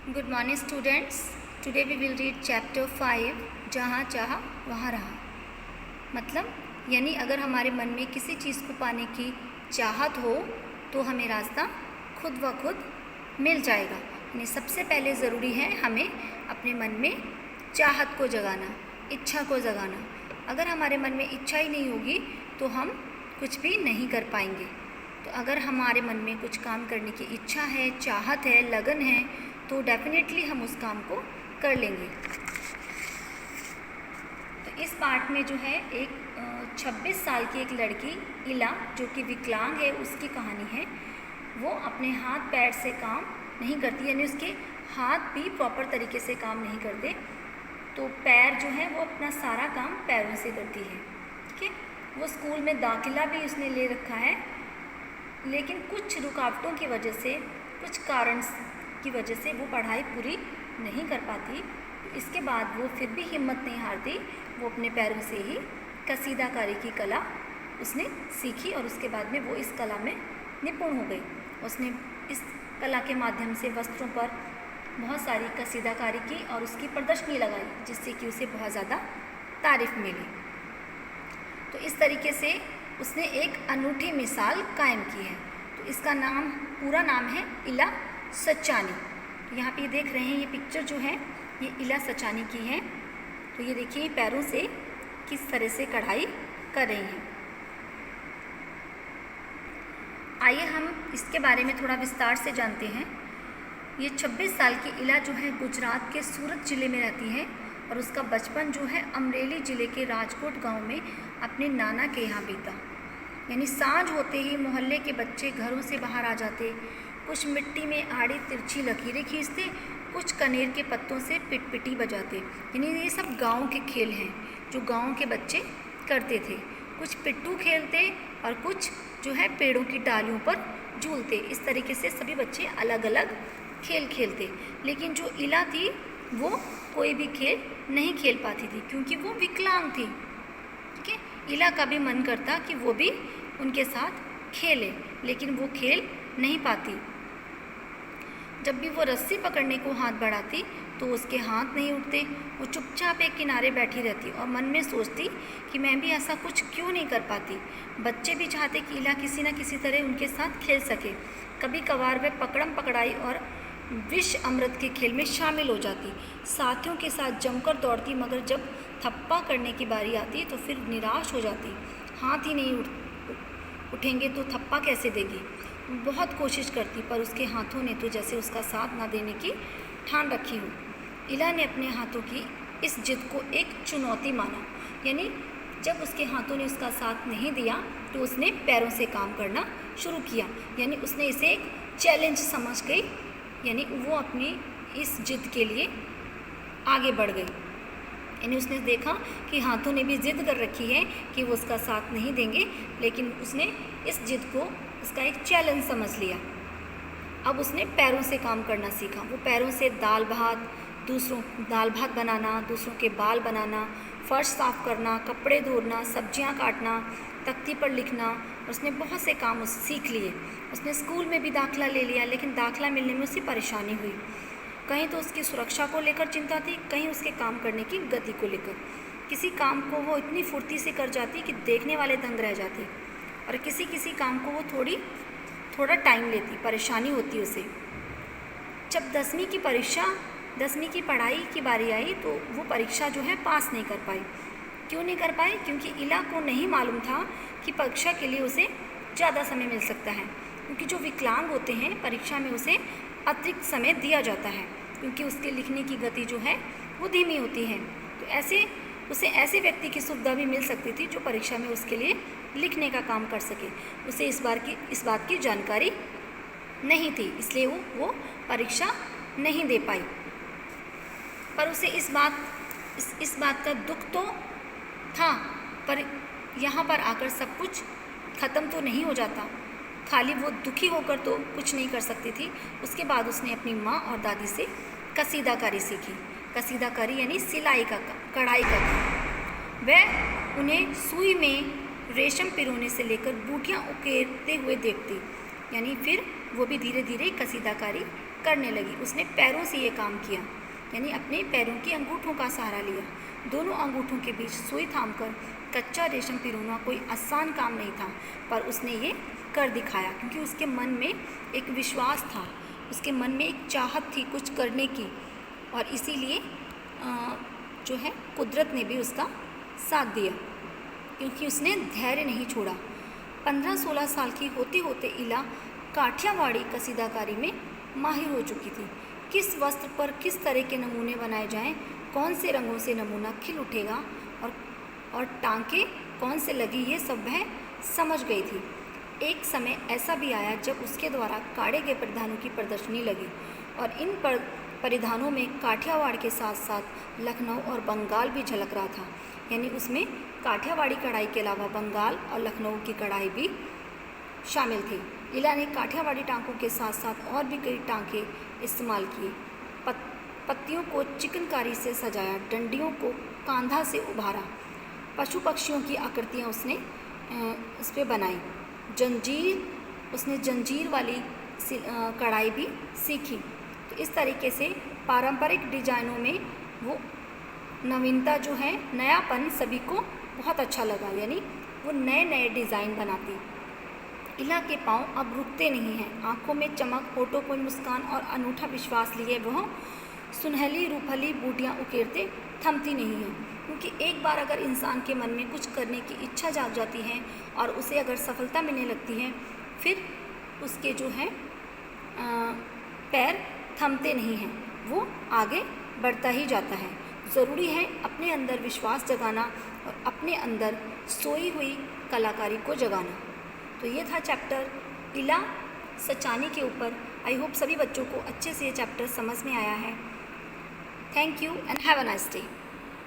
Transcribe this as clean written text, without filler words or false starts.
Good morning students. Today we will read chapter 5 जहाँ चाहा वहाँ रहा। मतलब यानी अगर हमारे मन में किसी चीज़ को पाने की चाहत हो तो हमें रास्ता खुद ब खुद मिल जाएगा। यानी सबसे पहले ज़रूरी है हमें अपने मन में चाहत को जगाना, इच्छा को जगाना। अगर हमारे मन में इच्छा ही नहीं होगी तो हम कुछ भी नहीं कर पाएंगे। तो अगर हमारे मन में कुछ काम करने की इच्छा है, चाहत है, लगन है तो डेफिनेटली हम उस काम को कर लेंगे। तो इस पार्ट में जो है एक 26 साल की एक लड़की इला जो कि विकलांग है उसकी कहानी है। वो अपने हाथ पैर से काम नहीं करती, यानी उसके हाथ भी प्रॉपर तरीके से काम नहीं करते। तो पैर जो है वो अपना सारा काम पैरों से करती है। ठीक है, वो स्कूल में दाखिला भी उसने ले रखा है, लेकिन कुछ रुकावटों की वजह से, कुछ कारण की वजह से वो पढ़ाई पूरी नहीं कर पाती। इसके बाद वो फिर भी हिम्मत नहीं हारती। वो अपने पैरों से ही कसीदाकारी की कला उसने सीखी और उसके बाद में वो इस कला में निपुण हो गई। उसने इस कला के माध्यम से वस्त्रों पर बहुत सारी कसीदाकारी की और उसकी प्रदर्शनी लगाई, जिससे कि उसे बहुत ज़्यादा तारीफ मिली। तो इस तरीके से उसने एक अनूठी मिसाल कायम की है। तो इसका नाम, पूरा नाम है इला सचानी। तो यहाँ पे ये देख रहे हैं, ये पिक्चर जो है ये इला सचानी की है। तो ये देखिए पैरों से किस तरह से कढ़ाई कर रही हैं। आइए हम इसके बारे में थोड़ा विस्तार से जानते हैं। ये 26 साल की इला जो है गुजरात के सूरत ज़िले में रहती है और उसका बचपन जो है अमरेली ज़िले के राजकोट गांव में अपने नाना के यहाँ बीता। यानी सांझ होते ही मोहल्ले के बच्चे घरों से बाहर आ जाते। कुछ मिट्टी में आड़ी तिरछी लकीरें खींचते, कुछ कनेर के पत्तों से पिटपिटी बजाते। यानी ये सब गांव के खेल हैं जो गांव के बच्चे करते थे। कुछ पिट्टू खेलते और कुछ जो है पेड़ों की डालियों पर झूलते। इस तरीके से सभी बच्चे अलग अलग खेल खेलते। लेकिन जो इला थी वो कोई भी खेल नहीं खेल पाती थी क्योंकि वो विकलांग थी। ठीक है, इला का भी मन करता कि वो भी उनके साथ खेले, लेकिन वो खेल नहीं पाती। जब भी वो रस्सी पकड़ने को हाथ बढ़ाती तो उसके हाथ नहीं उठते। वो चुपचाप एक किनारे बैठी रहती और मन में सोचती कि मैं भी ऐसा कुछ क्यों नहीं कर पाती। बच्चे भी चाहते कि इला किसी न किसी तरह उनके साथ खेल सके। कभी कभार वे पकड़म पकड़ाई और विष अमृत के खेल में शामिल हो जाती, साथियों के साथ जमकर दौड़ती, मगर जब थप्पा करने की बारी आती तो फिर निराश हो जाती। हाथ ही नहीं उठेंगे तो थप्पा कैसे देगी। बहुत कोशिश करती पर उसके हाथों ने तो जैसे उसका साथ ना देने की ठान रखी हो। इला ने अपने हाथों की इस जिद को एक चुनौती माना। यानी जब उसके हाथों ने उसका साथ नहीं दिया तो उसने पैरों से काम करना शुरू किया। यानी उसने इसे एक चैलेंज समझ गई। यानी वो अपनी इस जिद के लिए आगे बढ़ गई। यानी उसने देखा कि हाथों ने भी जिद कर रखी है कि वो उसका साथ नहीं देंगे, लेकिन उसने इस जिद को उसका एक चैलेंज समझ लिया। अब उसने पैरों से काम करना सीखा। वो पैरों से दाल भात बनाना, दूसरों के बाल बनाना, फर्श साफ करना, कपड़े धोना, सब्जियां काटना, तख्ती पर लिखना, उसने बहुत से काम सीख लिए। उसने स्कूल में भी दाखिला ले लिया, लेकिन दाखिला मिलने में उसे परेशानी हुई। कहीं तो उसकी सुरक्षा को लेकर चिंता थी, कहीं उसके काम करने की गति को लेकर। किसी काम को वो इतनी फुर्ती से कर जाती कि देखने वाले दंग रह जाते, और किसी किसी काम को वो थोड़ा टाइम लेती, परेशानी होती उसे। जब 10वीं की पढ़ाई की बारी आई तो वो परीक्षा जो है पास नहीं कर पाई। क्यों नहीं कर पाई? क्योंकि इला को नहीं मालूम था कि परीक्षा के लिए उसे ज़्यादा समय मिल सकता है। क्योंकि जो विकलांग होते हैं परीक्षा में उसे अतिरिक्त समय दिया जाता है, क्योंकि उसके लिखने की गति जो है वो धीमी होती है। तो उसे ऐसे व्यक्ति की सुविधा भी मिल सकती थी जो परीक्षा में उसके लिए लिखने का काम कर सके। उसे इस बात की जानकारी नहीं थी, इसलिए वो परीक्षा नहीं दे पाई। पर उसे इस बात का दुख तो था, पर यहाँ पर आकर सब कुछ ख़त्म तो नहीं हो जाता। खाली वो दुखी होकर तो कुछ नहीं कर सकती थी। उसके बाद उसने अपनी माँ और दादी से कसीदाकारी सीखी। कसीदाकारी यानी सिलाई का, कढ़ाई का काम। वह उन्हें सुई में रेशम पिरोने से लेकर बूटियाँ उकेरते हुए देखती। यानी फिर वो भी धीरे धीरे कसीदाकारी करने लगी। उसने पैरों से ये काम किया, यानी अपने पैरों के अंगूठों का सहारा लिया। दोनों अंगूठों के बीच सुई थामकर कच्चा रेशम पिरोना कोई आसान काम नहीं था, पर उसने ये कर दिखाया क्योंकि उसके मन में एक विश्वास था, उसके मन में एक चाहत थी कुछ करने की, और इसीलिए जो है कुदरत ने भी उसका साथ दिया क्योंकि उसने धैर्य नहीं छोड़ा। 15-16 साल की होते होते इला काठियावाड़ी कसीदाकारी में माहिर हो चुकी थी। किस वस्त्र पर किस तरह के नमूने बनाए जाएं, कौन से रंगों से नमूना खिल उठेगा और टांके कौन से लगी, ये सब वह समझ गई थी। एक समय ऐसा भी आया जब उसके द्वारा काढ़े गए परिधानों की प्रदर्शनी लगी और इन परिधानों में काठियावाड़ के साथ साथ लखनऊ और बंगाल भी झलक रहा था, यानी उसमें काठियावाड़ी कढ़ाई के अलावा बंगाल और लखनऊ की कढ़ाई भी शामिल थी। इला ने काठियावाड़ी टांकों के साथ साथ और भी कई टांके इस्तेमाल किए। पत्तियों को चिकनकारी से सजाया, डंडियों को कांधा से उभारा, पशु पक्षियों की आकृतियाँ उसने उस पर बनाई। उसने जंजीर वाली कढ़ाई भी सीखी। तो इस तरीके से पारंपरिक डिजाइनों में वो नवीनता जो है, नयापन सभी को बहुत अच्छा लगा, यानी वो नए नए डिज़ाइन बनाती। इला के पाँव अब रुकते नहीं हैं। आंखों में चमक, होठों पर मुस्कान और अनूठा विश्वास लिए वह सुनहली रूपहली बूटियाँ उकेरते थमती नहीं हैं, क्योंकि एक बार अगर इंसान के मन में कुछ करने की इच्छा जाग जाती है और उसे अगर सफलता मिलने लगती है, फिर उसके जो है पैर थमते नहीं हैं, वो आगे बढ़ता ही जाता है। ज़रूरी है अपने अंदर विश्वास जगाना और अपने अंदर सोई हुई कलाकारी को जगाना। तो ये था चैप्टर इला सचानी के ऊपर। आई होप सभी बच्चों को अच्छे से ये चैप्टर समझ में आया है। Thank you and have a nice day.